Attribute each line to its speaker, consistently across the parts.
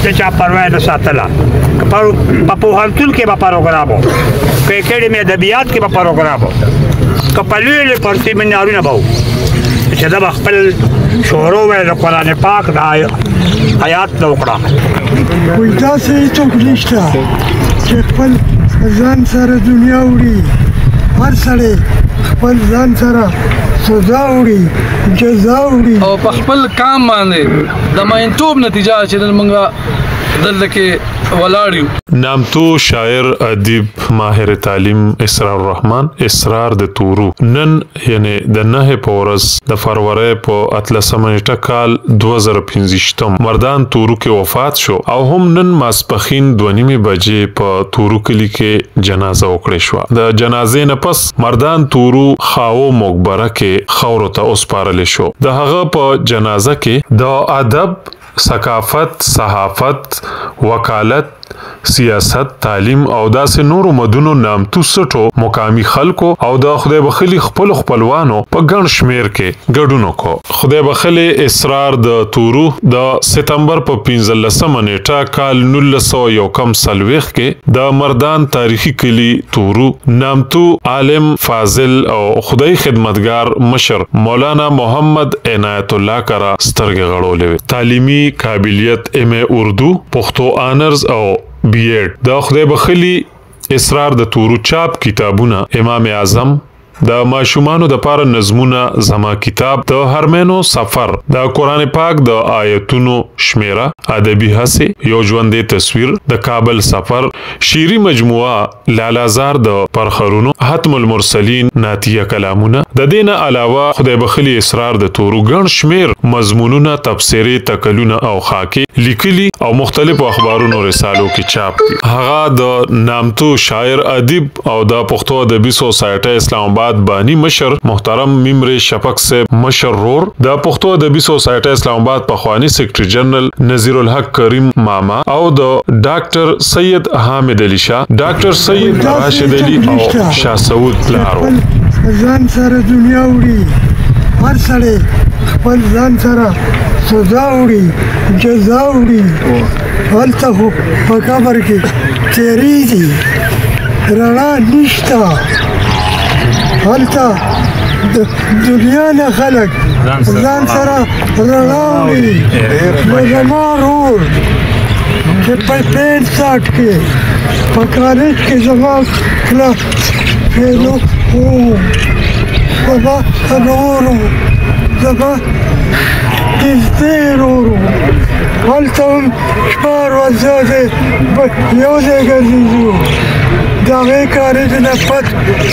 Speaker 1: د چا پروا نه ساتله په پوهنتون کې به پروګرام و په اکیډمي ادبیات کې به پروګرام و که په لوی لوی پر سیمینارونه به و چې دا به خپل شعرو ویل د قرآن پاک د آیات نه وکړه.
Speaker 2: وایي داسې هېڅوک نشته چې خپل ځان سره دنیا وړي. هر سړی خپل ځان سره سزا وړي، جزا وړي
Speaker 3: او په خپل کام باندې د ماینتوب نتیجه چې نن موږ دلته کې ولاړ یو.
Speaker 4: نامتو شاعر ادیب ماهر تعلیم اسرار الرحمن اسرار د تورو نن یعنی د 9 په ورځ د فروری په 13 کال 2015 مردان تورو کې وفات شو او هم نن ماسپخین 2:30 بجې په تورو کلی کې جنازه وکړې شو. د جنازې نه پس مردان تورو خاو مقبره کې خاورو ته اوسپارل شو. د هغه په جنازه کې د ادب، ثقافت، صحافت، وکالت، سیاست، تعلیم او داسې نورو مدونو نامتو سټو مقامی خلکو او د خدای بخلی خپلوانو په ګڼ شمیر کې ګډون وکړ. خدای بخلی اسرار د تورو د سپتمبر په 15 نیټه کال 1941 کې د مردان تاریخي کلی تورو نامتو عالم فاضل او خدای خدمتگار مشر مولانا محمد عنایت الله کرا سترګې غړولې. تعلیمی قابلیت MA اردو، پښتو آنرز او B.Ed. د خدای بخلی اسرار د تورو چاپ کتابونه امام اعظم، د ماشومانو د پاره نظمونه زما کتاب، د هرمنو سفر، د قرآن پاک د آیتونو شمیره، ادبی هڅې، یو ژوندې تصویر، د کابل سفر، شیری مجموعه لالازار د پرخرونو، ختم المرسلین، ناتیه کلامونه. د دینه علاوه خدای بخلی اسرار د تورو ګڼ شمیر مضمونونه، تفسیری، تکلونه او خاکي لیکلي او مختلفو اخبارونو رسالو کې چاپ دي. هغه د نامتو شاعر ادیب او د پښتو ادبي سوسایټي اسلام آباد بانی مشر محترم ممر شفق سے مشر رور، د پښتو ادبي سوسایټي اسلام آباد پخوانی سیکریټری جنرال نذیر الحق کریم ماما او د ډاکټر سید حامد علي شاه، ډاکټر سید راشد علي او شاه سعود پلارو.
Speaker 2: ځان سره دنیا وړي، هر سړی خپل ځان سره سزا وړي، جزا وړي. هلته خو په قبر کې تېرېږي، رڼا نشته. هلته د دنیا نه خلک ځان سره رڼا وړي. نو زما ورور چې په 65 کې په کالج کې زما کلاس فیلو و، زما ورور و، زما نږدې ورور و. هلته هم شپه ورځ یو ځای ګرځېدو. د هغې کالج نه پت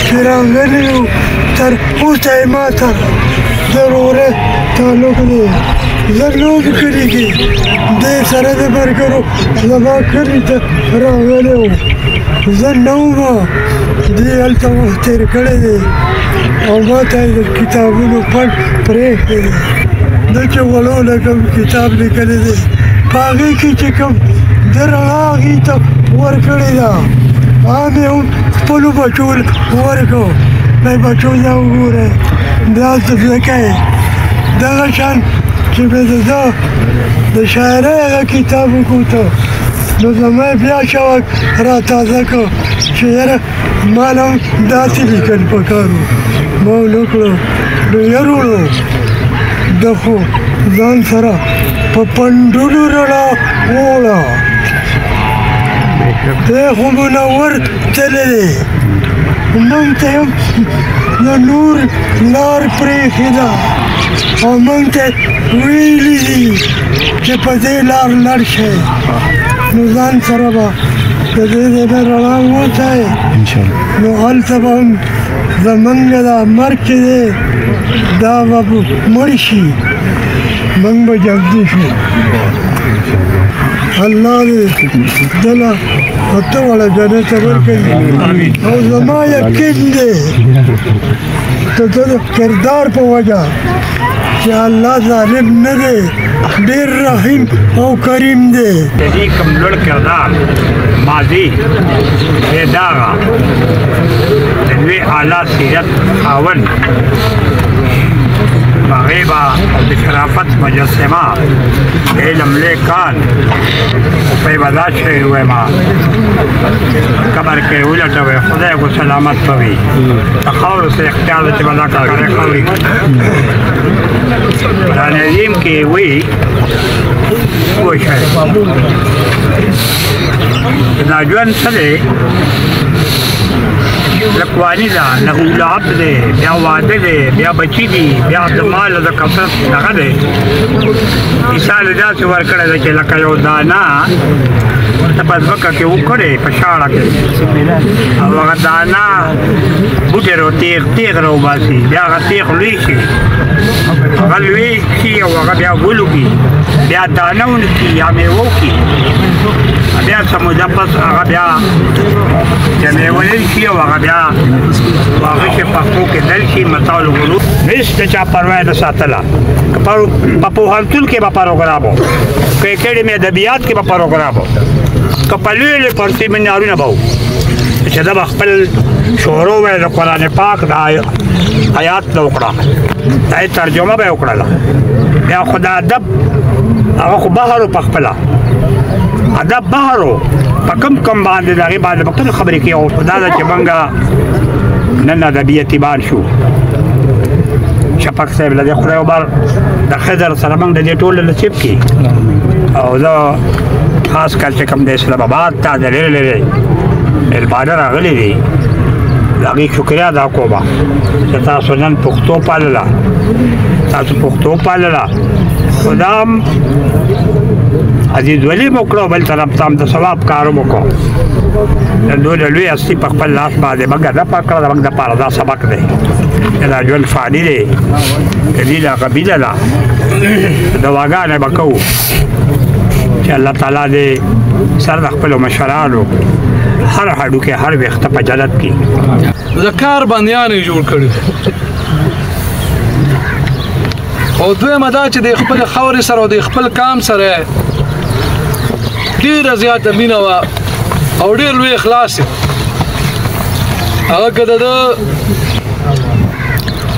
Speaker 2: چې راغلي یو تر اوسه یې ما ته د ورورۍ تعلق دی. زه لوبې کلي کې دې سره د ملګرو زما کلي ته راغلی وم. زه نه وم، دې هلته وخت تېر کړی دی او ما ته یې د کتابونو پټ پرېښی دی. ده چې وړو لکم کتاب لیکلی دی، په هغې کې چې کوم د رڼا هغې ته ورکړې ده، عام یې هم خپلو بچو ورکړو. دی بچو دا وګورئ، دا زده کوئ. دغه شان چې مې د د شاعرۍ هغه کتاب وکوته، نو زما یې بیا شوق را تازه کړ چې یاره ما له هم داسې لیکل پکار وو. ما ونه کړو. نو یار وړو ده خو ځان سره په پنډونو رڼا ووړه. دی خو منور تللی دی، موږ ته هم د نور لار پرېښې ده او موږ ته ویلي دي چې په دې لار لاړ شئ. نو ځان سره به د دې ځای نه رڼا ووځئ. نو هلته به هم زموږ دا مرګ چې دی دا به مړ شي، موږ به ژوندي شو. الله دې دله اته واړه جنت ورکړي. او زما یقین دی د ده د کردار په وجه چې الله ظالم نه دی، ډېر رحیم او کریم دی.
Speaker 1: د دې کوم لوړ کردار ماضي دی دغه د لوی اعلی سیرت خاوند هغې به د شرافت مجسمه د علم لیکان په یې به دا شی ووایم قبر کې ولټوئ خدای کو سلامت به وي د خاورو سره اختیار ده چې به دا ککرې خاورې قرآن عظیم کې وایي پوه شئ دا ژوند څه دی لکوانی ده لږ اولاد دی بیا واده دی بیا بچي دي بیا د مال د کثرت دغه دی مثال یې داسې ورکړی ده چې لکه یو دانه ورته په ځمکه کې وکړې په شاړه کې او هغه دانه بوټې رو تیغ راوباسي بیا هغه تیغ لوی شي هغه لوی شي او هغه بیا ګل وکړي بیا دانه ونکړي یا میوه وکړي بیا څه موده پس هغه بیا چې میوه شي او هغه بیا هغه چې پښتو کې دل شي متاع الغروب هېڅ د چا پروا نه ساتله په پوهنتون کې به پروګرام و په اکیډمي ادبیات کې به پروګرام و که په لوی لوی سیمینارونه به و چې ده به خپل شعرو به د قرآن پاک د آیات نه وکړه دا یې ترجمه به یې وکړله بیا خو د ادب هغه خو بحر و په خپله ادب بحر و په کم باندې د هغې باندې به کومې خبرې کوي خو دا ده چې موږ نن ادبي اعتبار شو شفق صاحب له دې خدای وبار د خضر سره موږ د دې ټول نصیب کړي او زه خاص کر چې کوم د اسلام آباد ته د لرې لرې میلمانه راغلي دي د هغې شکریا ادا کومه چې تاسو نن پښتو پالله تاسو پښتو پالله خو دا هم عزیز ولی مو کړو بل طرف ته هم د ثواب کار مو وکړو د دونه لوی هستي په خپل لاس باندې موږ هدف کړه د موږ دپاره دا سبق دی دا ژوند فاني دی قبیله قبیله ده دواګانې به کوو چې الله تعالی دې سر د خپلو مشرانو هر هډوکې هر ویښته په جنت کې
Speaker 3: د کار بندیان یې جوړ کړي او دویمه دا چې د خپل خاورې سره او د خپل کام سره ډېره زیاته مینه وه او ډېر لوی اخلاص یې هغه که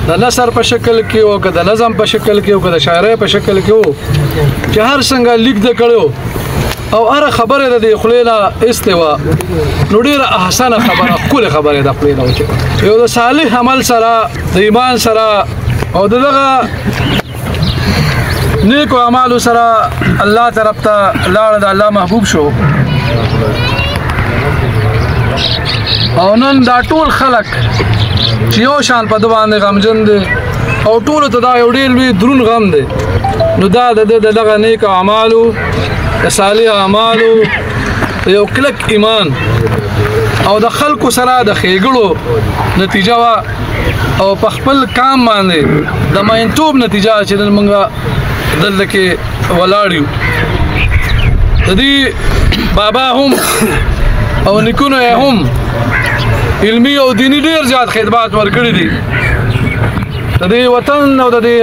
Speaker 3: د نثر په شکل کې او که د نظم په شکل کې او که د شاعرۍ په شکل کې و چې هر څنګه لیک د کړی او هره خبره د دې خولې نه ایستې وه نو ډېره احسنه خبره ښکلې خبرې د خولې نه وچې یو د صالح عمل سره د ایمان سره او د دغه نیکو اعمالو سره الله طرف ته لاړه د الله محبوب شو او نن دا ټول خلک چې یو شان په ده باندې غمجن دی او ټولو ته دا یو ډېر لوی دروند غم دی نو دا د دغه نیکو اعمالو د صالح اعمالو د یو کلک ایمان او د خلکو سره د ښېګړو نتیجه وه او په خپل کام باندې د مینتوب نتیجه چې نن موږ دلته کې ولاړ یو د دې بابا هم او نیکونو یې هم علمي او دیني ډېر زیات خدمات ورکړي دي د دې وطن او د دې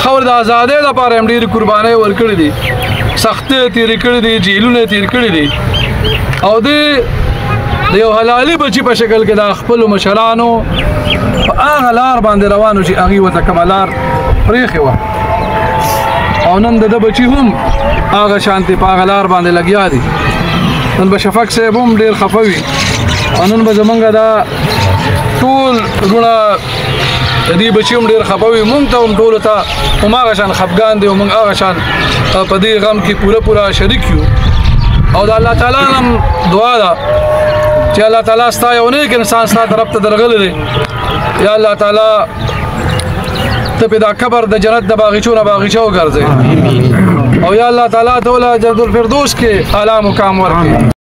Speaker 3: خاورې د ازادۍ لپاره هم ډېرې قربانۍ ورکړي دي سختۍ یې تېرې کړي دي جیلونه یې تېر کړي دي او د یو حلالي بچي په شکل کې د خپلو مشرانو په هغه لار باندې روانو چې هغې ورته کومه لار پرېښې وه او نن د ده بچي هم هغه شانتې په هغه لار باندې لګیا دي نن به شفق صاحب هم ډېر خفه وي او نن به زمونږ دا ټول وروڼه د دې بچي هم ډېر خفه وي مونږ ته هم ټولو ته هم هغه شان خفګان دی او مونږ هغه شان په دې غم کې پوره شریک یو او د الله تعالی هم دعا ده چې الله تعالی ستا یو نیک انسان ستا طرف ته درغلی دی یا الله تعالی ته په دا قبر د جنت د باغچو نه باغچه وګرځې او یا الله تعالی ته جنت الفردوس کې اعلی مقام ورکړي